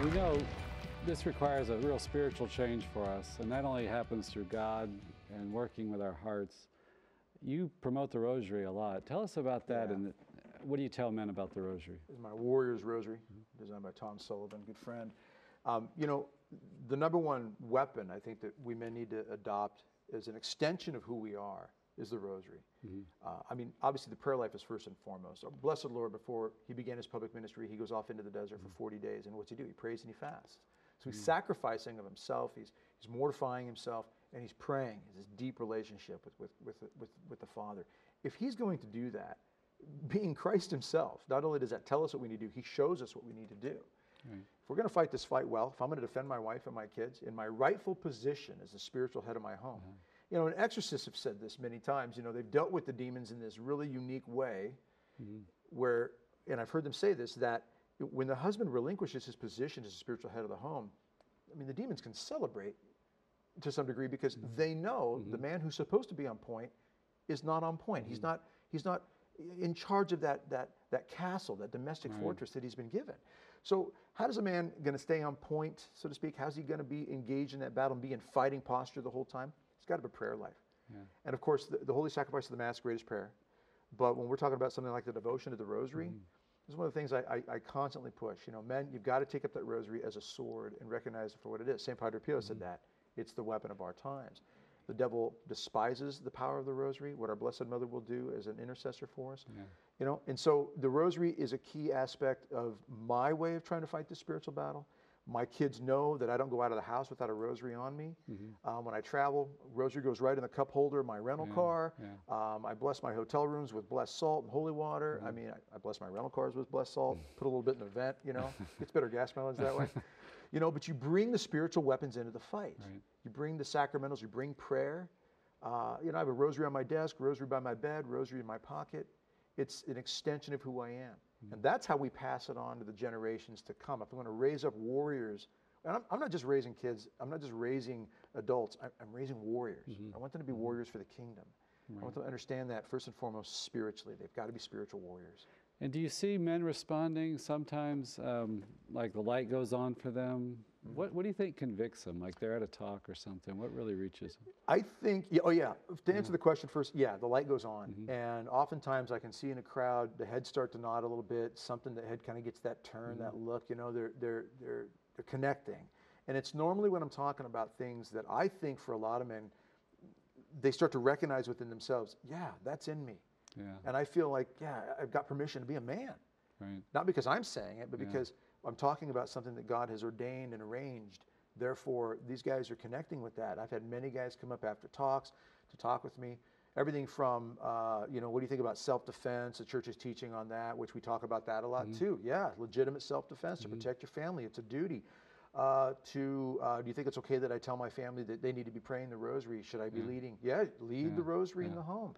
We know this requires a real spiritual change for us, and that only happens through God and working with our hearts. You promote the Rosary a lot. Tell us about that, and what do you tell men about the Rosary? This is my Warrior's Rosary, designed by Tom Sullivan, good friend. You know, the number one weapon I think that we men need to adopt as an extension of who we are is the Rosary. I mean, obviously the prayer life is first and foremost. Our blessed Lord, before he began his public ministry, he goes off into the desert for 40 days, and what's he do? He prays and he fasts. So he's sacrificing of himself, he's mortifying himself, and he's praying. It's this deep relationship with the Father. If he's going to do that, being Christ himself, not only does that tell us what we need to do, he shows us what we need to do. If we're going to fight this fight well, if I'm going to defend my wife and my kids in my rightful position as the spiritual head of my home, you know, and exorcists have said this many times, you know, they've dealt with the demons in this really unique way where, and I've heard them say this, that when the husband relinquishes his position as the spiritual head of the home, I mean, the demons can celebrate to some degree because they know the man who's supposed to be on point is not on point. He's not in charge of that castle, that domestic fortress that he's been given. So how does a man going to stay on point, so to speak? How's he going to be engaged in that battle and be in fighting posture the whole time? He's got to have a prayer life. And of course, the Holy Sacrifice of the Mass, greatest prayer. But when we're talking about something like the devotion to the Rosary, this is one of the things I constantly push. You know, men, you've got to take up that Rosary as a sword and recognize it for what it is. St. Padre Pio said that. It's the weapon of our times. The devil despises the power of the Rosary, what our Blessed Mother will do as an intercessor for us. You know, and so the Rosary is a key aspect of my way of trying to fight this spiritual battle. My kids know that I don't go out of the house without a Rosary on me. When I travel, Rosary goes right in the cup holder of my rental car. I bless my hotel rooms with blessed salt and holy water. I mean, I bless my rental cars with blessed salt, put a little bit in the vent, you know, gets better gas mileage that way. You know, but you bring the spiritual weapons into the fight. You bring the sacramentals, you bring prayer. You know, I have a Rosary on my desk, Rosary by my bed, Rosary in my pocket. It's an extension of who I am. And that's how we pass it on to the generations to come. If I'm going to raise up warriors, and I'm not just raising kids, I'm not just raising adults, I'm raising warriors. I want them to be warriors for the kingdom. I want them to understand that first and foremost spiritually. They've got to be spiritual warriors. And do you see men responding sometimes, like the light goes on for them? What do you think convicts them? Like they're at a talk or something. What really reaches them? I think, to answer the question first, the light goes on. And oftentimes I can see in a crowd, the heads start to nod a little bit, the head kind of gets that turn, that look, you know, they're connecting. And it's normally when I'm talking about things that I think for a lot of men, they start to recognize within themselves, that's in me. And I feel like, I've got permission to be a man. Not because I'm saying it, but because I'm talking about something that God has ordained and arranged. Therefore, these guys are connecting with that. I've had many guys come up after talks to talk with me. Everything from, you know, what do you think about self-defense? The church is teaching on that, which we talk about that a lot too. Legitimate self-defense to protect your family. It's a duty. Do you think it's okay that I tell my family that they need to be praying the Rosary? Should I be leading? Lead the Rosary in the home.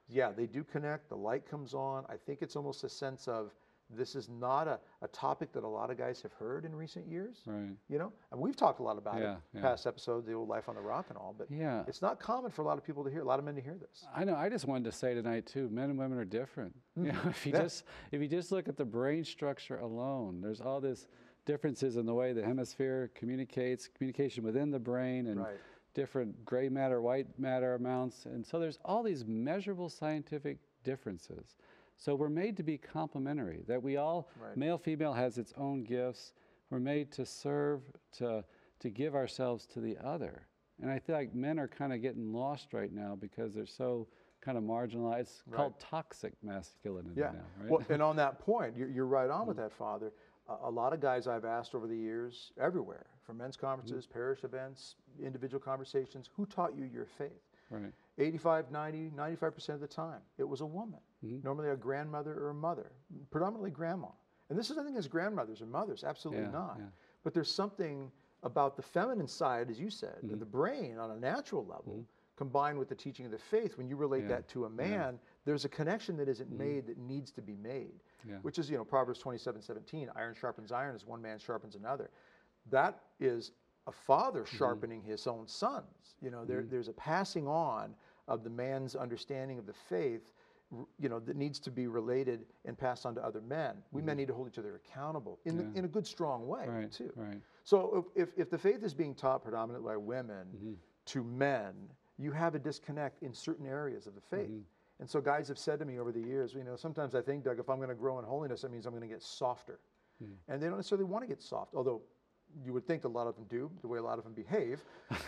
They do connect. The light comes on. I think it's almost a sense of this is not a topic that a lot of guys have heard in recent years. You know, and we've talked a lot about it in past episodes, the old Life on the Rock and all, but it's not common for a lot of people to hear, a lot of men to hear this. I know. I just wanted to say tonight too, men and women are different. You know, if you just look at the brain structure alone, there's all this differences in the way the hemisphere communicates, communication within the brain, and different gray matter, white matter amounts. And so there's all these measurable scientific differences. So we're made to be complementary, that we all, male, female, has its own gifts. We're made to serve, to give ourselves to the other. And I feel like men are kind of getting lost right now because they're so kind of marginalized. It's called toxic masculinity now, right? Well, and on that point, you're right on with that, Father. A lot of guys I've asked over the years, everywhere, from men's conferences, parish events, individual conversations, who taught you your faith? 85, 90, 95% of the time, it was a woman. Normally a grandmother or a mother, predominantly grandma. And this is nothing against grandmothers or mothers, absolutely not. But there's something about the feminine side, as you said, the brain on a natural level, combined with the teaching of the faith, when you relate that to a man, there's a connection that isn't made that needs to be made, which is, you know, Proverbs 27:17, iron sharpens iron as one man sharpens another. That is a father sharpening his own sons. You know, there's a passing on of the man's understanding of the faith that needs to be related and passed on to other men. We men need to hold each other accountable in a good, strong way, too. Right. So if the faith is being taught predominantly by women to men, you have a disconnect in certain areas of the faith. And so guys have said to me over the years, sometimes I think, Doug, if I'm going to grow in holiness, that means I'm going to get softer. And they don't necessarily want to get soft, although you would think a lot of them do, the way a lot of them behave,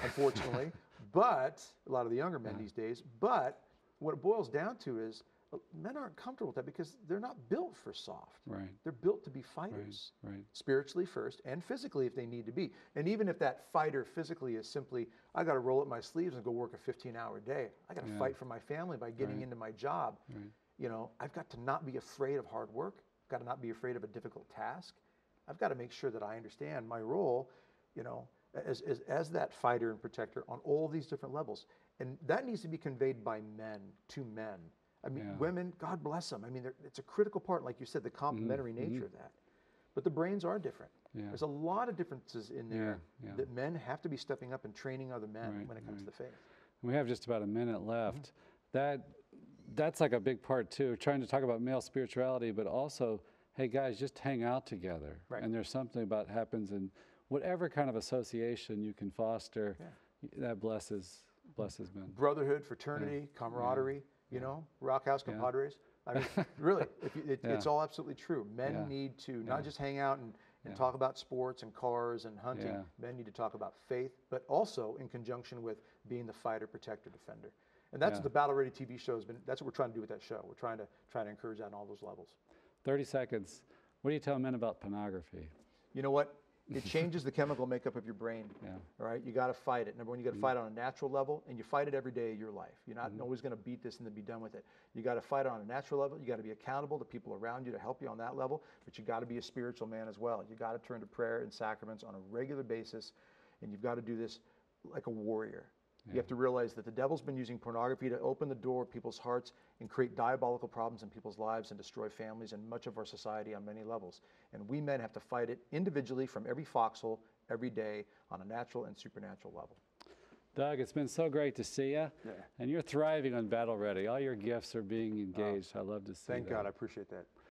unfortunately. But a lot of the younger men these days. But what it boils down to is men aren't comfortable with that because they're not built for soft. Right. They're built to be fighters, right. Spiritually first and physically if they need to be. And even if that fighter physically is simply, I got to roll up my sleeves and go work a 15-hour day. I got to fight for my family by getting into my job. I've got to not be afraid of hard work. I've got to not be afraid of a difficult task. I've got to make sure that I understand my role, as that fighter and protector on all these different levels. And that needs to be conveyed by men to men. I mean, women, God bless them. I mean, it's a critical part, like you said, the complementary nature of that. But the brains are different. There's a lot of differences in there that men have to be stepping up and training other men when it comes to the faith. We have just about a minute left. That's like a big part too, trying to talk about male spirituality, but also, hey guys, just hang out together. And there's something about happens in whatever kind of association you can foster, that blesses men. Brotherhood, fraternity, camaraderie. Rock House compadres. I mean, really, it's all absolutely true. Men need to not just hang out and talk about sports and cars and hunting. Men need to talk about faith, but also in conjunction with being the fighter, protector, defender. And that's what the Battle Ready TV show has been. That's what we're trying to do with that show. We're trying to encourage that on all those levels. 30 seconds. What do you tell men about pornography? You know what? It changes the chemical makeup of your brain. All right, you got to fight it. Number one, you got to fight on a natural level, and you fight it every day of your life. You're not always going to beat this and then be done with it. You got to fight it on a natural level. You got to be accountable to people around you to help you on that level. But you got to be a spiritual man as well. You got to turn to prayer and sacraments on a regular basis, and you've got to do this like a warrior. You have to realize that the devil's been using pornography to open the door of people's hearts and create diabolical problems in people's lives and destroy families and much of our society on many levels. And we men have to fight it individually from every foxhole, every day, on a natural and supernatural level. Doug, it's been so great to see you. And you're thriving on Battle Ready. All your gifts are being engaged. I love to see that. Thank God. I appreciate that.